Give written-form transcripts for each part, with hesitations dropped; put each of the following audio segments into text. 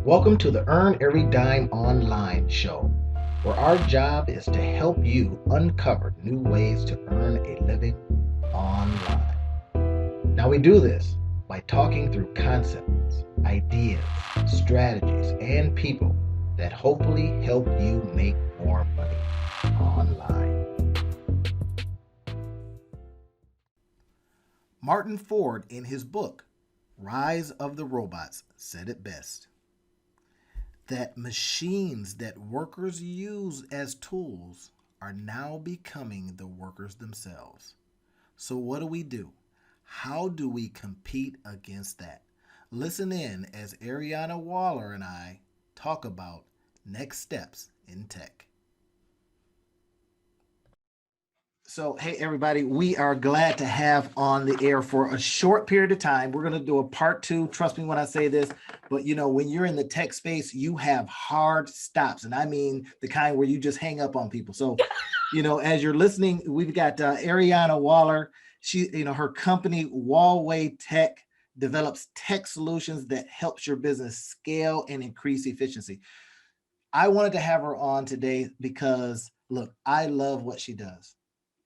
Welcome to the Earn Every Dime Online show, where our job is to help you uncover new ways to earn a living online. Now, we do this by talking through concepts, ideas, strategies, and people that hopefully help you make more money online. Martin Ford, in his book, Rise of the Robots, said it best that machines that workers use as tools are now becoming the workers themselves. So, what do we do? How do we compete against that? Listen in as Ariana Waller and I talk about next steps in tech. So, hey, everybody, we are glad to have on the air for a short period of time. We're going to do a part two. Trust me when I say this, but when you're in the tech space, you have hard stops. And I mean the kind where you just hang up on people. So, as you're listening, we've got Ariana Waller. She, her company, Wallway Tech, develops tech solutions that helps your business scale and increase efficiency. I wanted to have her on today because, look, I love what she does,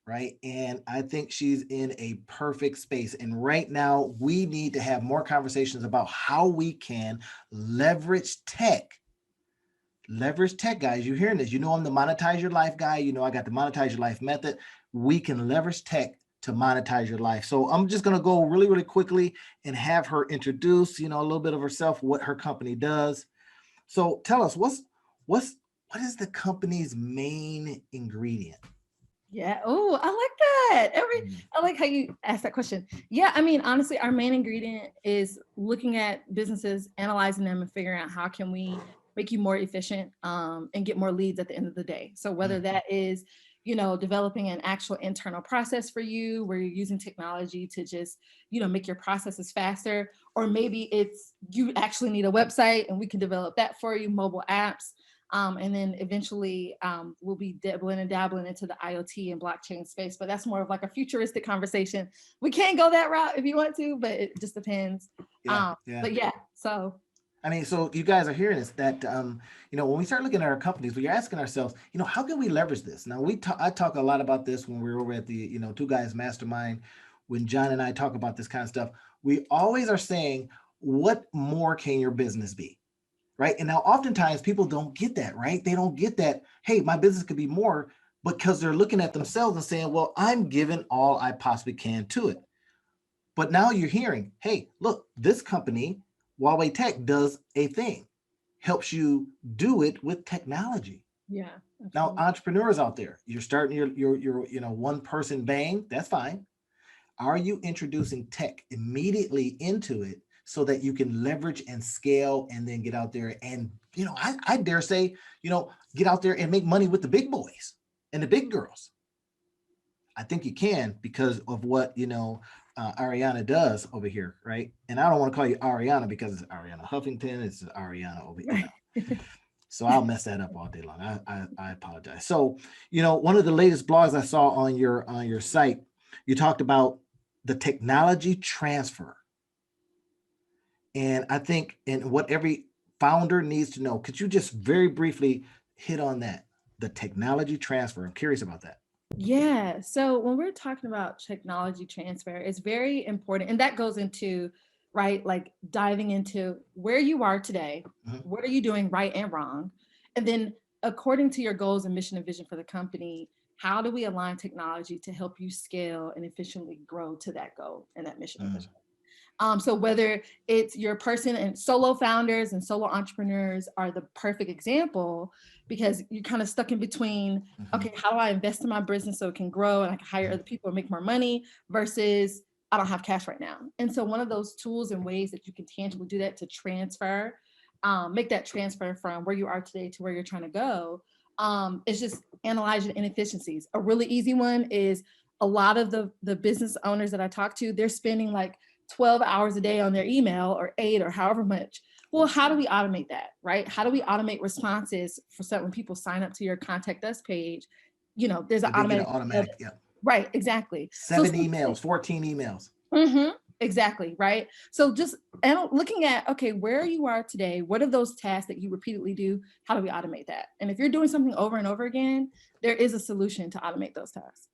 right? And I think she's in a perfect space. And right now, we need to have more conversations about how we can leverage tech. Leverage tech, guys. You're hearing this. I'm the monetize your life guy. I got the monetize your life method. We can leverage tech to monetize your life. So I'm just going to go really, really quickly and have her introduce, a little bit of herself, what her company does. So tell us, what is the company's main ingredient? Yeah. Oh, I like that. I like how you asked that question. Yeah. I mean, honestly, our main ingredient is looking at businesses, analyzing them, and figuring out how can we make you more efficient and get more leads at the end of the day. So whether that is, developing an actual internal process for you where you're using technology to just, make your processes faster, or maybe it's you actually need a website and we can develop that for you, mobile apps. And then eventually we'll be dabbling and dabbling into the IoT and blockchain space. But that's more of like a futuristic conversation. We can't go that route if you want to, but it just depends. Yeah. But yeah, so. I mean, so you guys are hearing this that when we start looking at our companies, we're asking ourselves, how can we leverage this? Now I talk a lot about this when we were over at the Two Guys Mastermind. When John and I talk about this kind of stuff, we always are saying, what more can your business be? Right. And now oftentimes people don't get that, right? They don't get that, hey, my business could be more, because they're looking at themselves and saying, well, I'm giving all I possibly can to it. But now you're hearing, hey, look, this company, Huawei Tech, does a thing, helps you do it with technology. Yeah. Now, Absolutely. entrepreneurs out there, you're starting your one person bang, that's fine. Are you introducing tech immediately into it so that you can leverage and scale and then get out there and, I dare say, get out there and make money with the big boys and the big girls? I think you can because of what, Ariana does over here, right? And I don't want to call you Ariana because it's Ariana Huffington. It's Ariana over here. Right. So I'll mess that up all day long. I apologize. So, one of the latest blogs I saw on your site, you talked about the technology transfer. And I think and what every founder needs to know. Could you just very briefly hit on that? The technology transfer. I'm curious about that. Yeah. So when we're talking about technology transfer, it's very important. And that goes into, right, like diving into where you are today, Mhm. what are you doing right and wrong? And then, according to your goals and mission and vision for the company, how do we align technology to help you scale and efficiently grow to that goal and that mission and Mm. vision? So whether it's your person and solo founders and solo entrepreneurs are the perfect example because you're kind of stuck in between, Mhm. okay, how do I invest in my business so it can grow and I can hire Mhm. other people and make more money versus I don't have cash right now. And so one of those tools and ways that you can tangibly do that to transfer, make that transfer from where you are today to where you're trying to go, is just analyzing inefficiencies. A really easy one is a lot of the business owners that I talk to, they're spending like 12 hours a day on their email or 8 or however much. Well, how do we automate that, right? How do we automate responses for so when people sign up to your contact us page, there's an That they get an automatic, automatic, yeah. right? Exactly. So, 7 emails, 14 emails. mm-hmm. Exactly, right? So just looking at, okay, where you are today, what are those tasks that you repeatedly do? How do we automate that? And if you're doing something over and over again, there is a solution to automate those tasks.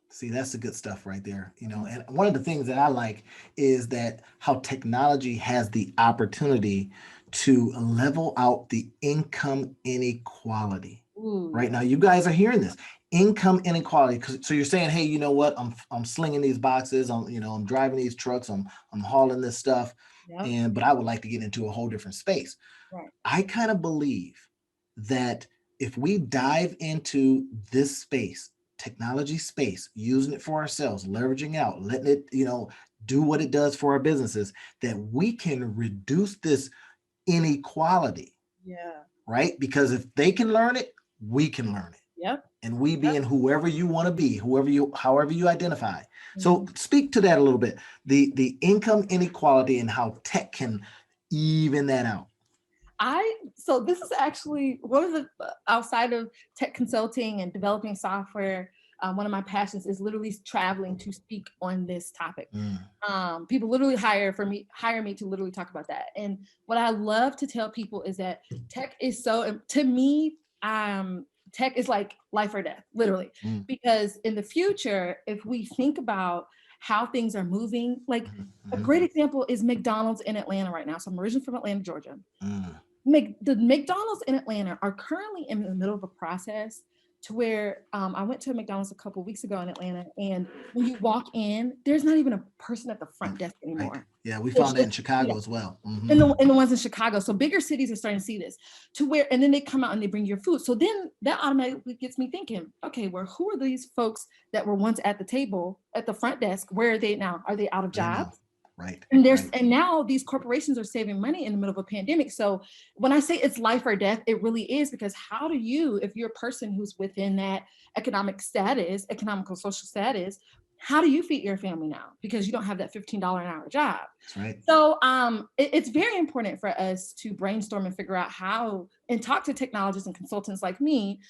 See, that's the good stuff right there. And one of the things that I like is that how technology has the opportunity to level out the income inequality. Ooh, Right yeah. now, you guys are hearing this income inequality. So you're saying, hey, you know what? I'm slinging these boxes. I'm driving these trucks. I'm hauling this stuff, Yep. but I would like to get into a whole different space. Right. I kind of believe that if we dive into this space, technology space, using it for ourselves, leveraging out, letting it, do what it does for our businesses, that we can reduce this inequality, Yeah. right? Because if they can learn it, we can learn it. Yep. And we Yep. being whoever you want to be, however you identify. So Mhm. speak to that a little bit. The income inequality and how tech can even that out. So this is actually one of the, outside of tech consulting and developing software, one of my passions is literally traveling to speak on this topic. Mm, People literally hire me to literally talk about that. And what I love to tell people is that tech is to me, tech is like life or death, literally. mm, Because in the future, if we think about how things are moving, like mm, a mm, great example is McDonald's in Atlanta right now. So I'm originally from Atlanta, Georgia. mm. The McDonald's in Atlanta are currently in the middle of a process to where I went to a McDonald's a couple of weeks ago in Atlanta, and when you walk in, there's not even a person at the front desk Right. anymore. Yeah, we It's found that in just, Chicago as well. and the ones in Chicago. So bigger cities are starting to see this to where, and then they come out and they bring your food. So then that automatically gets me thinking, okay, well, who are these folks that were once at the table at the front desk? Where are they now? Are they out of They know. jobs? Right. And Right. and now these corporations are saving money in the middle of a pandemic. So when I say it's life or death, it really is, because how do you, if you're a person who's within that economical social status, how do you feed your family now? Because you don't have that $15 an hour job. That's right. So it's very important for us to brainstorm and figure out how, and talk to technologists and consultants like me,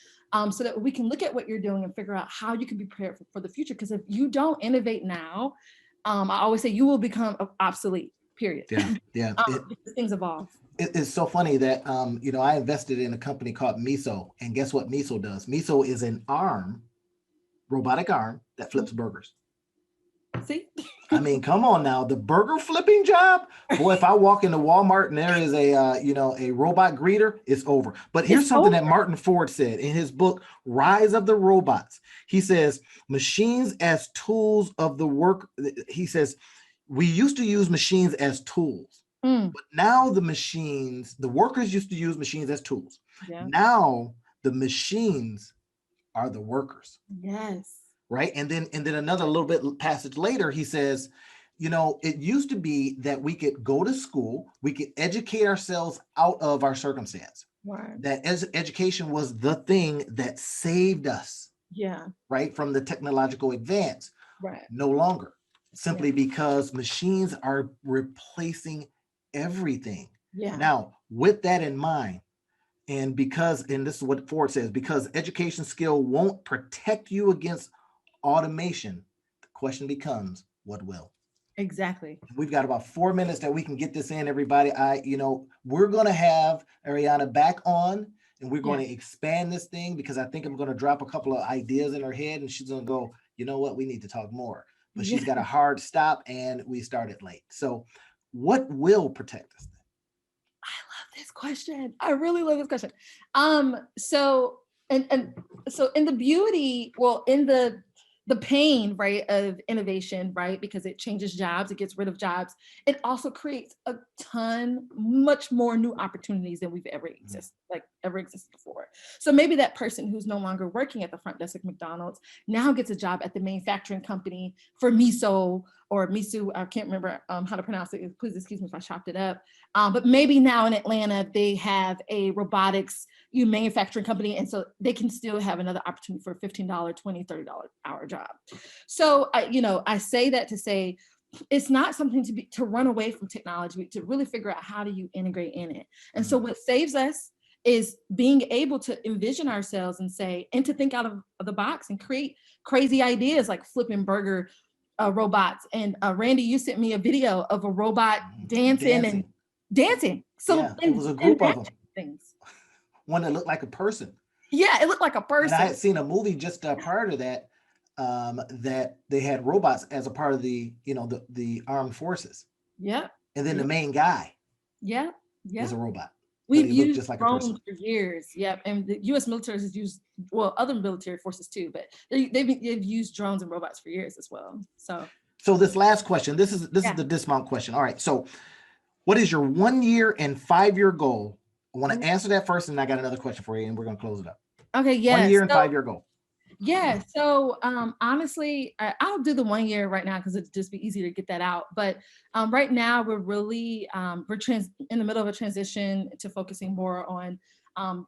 so that we can look at what you're doing and figure out how you can be prepared for the future. Because if you don't innovate now, I always say you will become obsolete, period. Yeah. Yeah. Because things evolve. It's so funny that I invested in a company called Miso, and guess what Miso does? Miso is an robotic arm that flips burgers. See? I mean, come on now, the burger flipping job, boy. If I walk into Walmart and there is a robot greeter, it's over. But here's It's something over. that Martin Ford said in his book Rise of the Robots. He says machines as tools of the work. He says we used to use machines as tools, Mm, but now the workers used to use machines as tools. yeah. Now the machines are the workers, Yes. right? And then another little bit passage later, he says, it used to be that we could go to school, we could educate ourselves out of our circumstance. Right. That as education was the thing that saved us, Yeah. right, from the technological advance. Right. No longer, Yeah. simply because machines are replacing everything. Yeah. Now, with that in mind, and this is what Ford says, because education skill won't protect you against automation, the question becomes, what will? Exactly. We've got about 4 minutes that we can get this in, everybody. We're going to have Ariana back on, and we're Yeah. going to expand this thing, because I think I'm going to drop a couple of ideas in her head, and she's going to go, you know what, we need to talk more. But Yeah. she's got a hard stop, and we started late. So what will protect us? I love this question. I really love this question. So and so in the beauty, well, in the pain, right, of innovation, right, because it changes jobs, it gets rid of jobs, it also creates a ton, much more new opportunities than we've ever existed before. So maybe that person who's no longer working at the front desk at McDonald's now gets a job at the manufacturing company for miso or misu. I can't remember how to pronounce it. Please excuse me if I chopped it up. But maybe now in Atlanta, they have a robotics manufacturing company. And so they can still have another opportunity for a $15, $20, $30 hour job. So I say that to say, it's not something to run away from technology, to really figure out how do you integrate in it. And so what saves us is being able to envision ourselves and to think out of the box and create crazy ideas like flipping burger robots. And Randy, you sent me a video of a robot dancing and dancing. So yeah, it was a group of them. Things. One that looked like a person. Yeah, it looked like a person. And I had seen a movie just prior to that, that they had robots as a part of the, the armed forces. Yeah. And then the main guy. Yeah. Was a robot. We've used just like drones for years. Yep. And the U.S. military has used, well, other military forces too, but they've used drones and robots for years as well. So this last question, this is the dismount question. All right. So what is your 1 year and 5 year goal? I want to answer that first, and I got another question for you, and we're going to close it up. Okay. Yeah. 1 year and 5 year goal. Yeah. So honestly, I'll do the 1 year right now because it'd just be easy to get that out. But right now we're really we're in the middle of a transition to focusing more on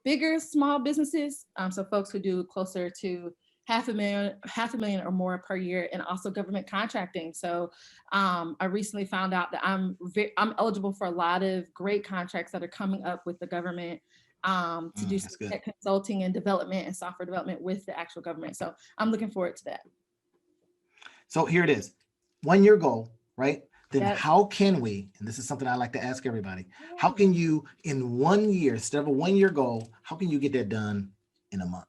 bigger small businesses. So folks who do closer to $500,000 or more per year, and also government contracting. So I recently found out that I'm eligible for a lot of great contracts that are coming up with the government. To do some tech consulting and development and software development with the actual government. So I'm looking forward to that. So here it is, 1 year goal, right? Then how can we, and this is something I like to ask everybody, how can you in 1 year, instead of a 1 year goal, how can you get that done in a month?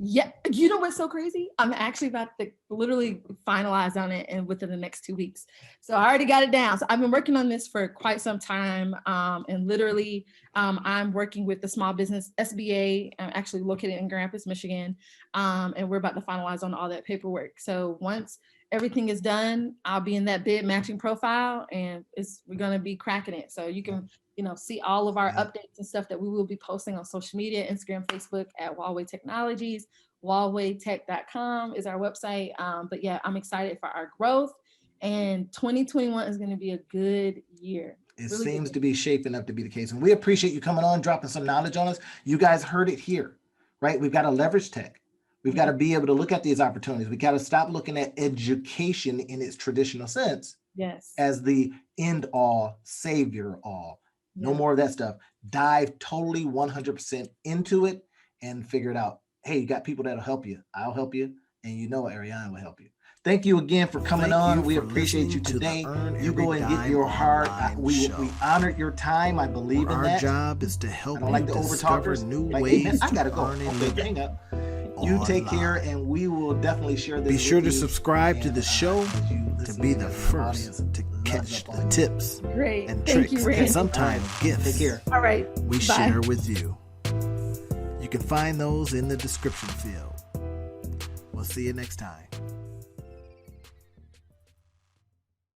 Yeah, you know what's so crazy? I'm actually about to literally finalize on it and within the next 2 weeks. So I already got it down. So I've been working on this for quite some time. And literally, I'm working with the small business SBA, actually located in Grand Rapids, Michigan. And we're about to finalize on all that paperwork. So once everything is done, I'll be in that bid matching profile, and we're going to be cracking it. So you can see all of our updates and stuff that we will be posting on social media, Instagram, Facebook at Wallway Technologies. WallwayTech.com is our website. But yeah, I'm excited for our growth, and 2021 is going to be a good year. It really seems to be shaping up to be the case. And we appreciate you coming on, dropping some knowledge on us. You guys heard it here, right? We've got to leverage tech. We've got to be able to look at these opportunities. We got to stop looking at education in its traditional sense as the end all, savior all. No more of that stuff. Dive totally 100% into it and figure it out. Hey, you got people that'll help you. I'll help you. And Ariana will help you. Thank you again for coming on. We appreciate you today. You go and get your heart. We honored your time. I believe in that. Our job is to help you discover new ways I gotta go. Okay, hang up. You take care, and we will definitely share this. Be sure to subscribe to the show to be the first to catch the tips and tricks and sometimes gifts. Take care. All right. We share with you. You can find those in the description field. We'll see you next time.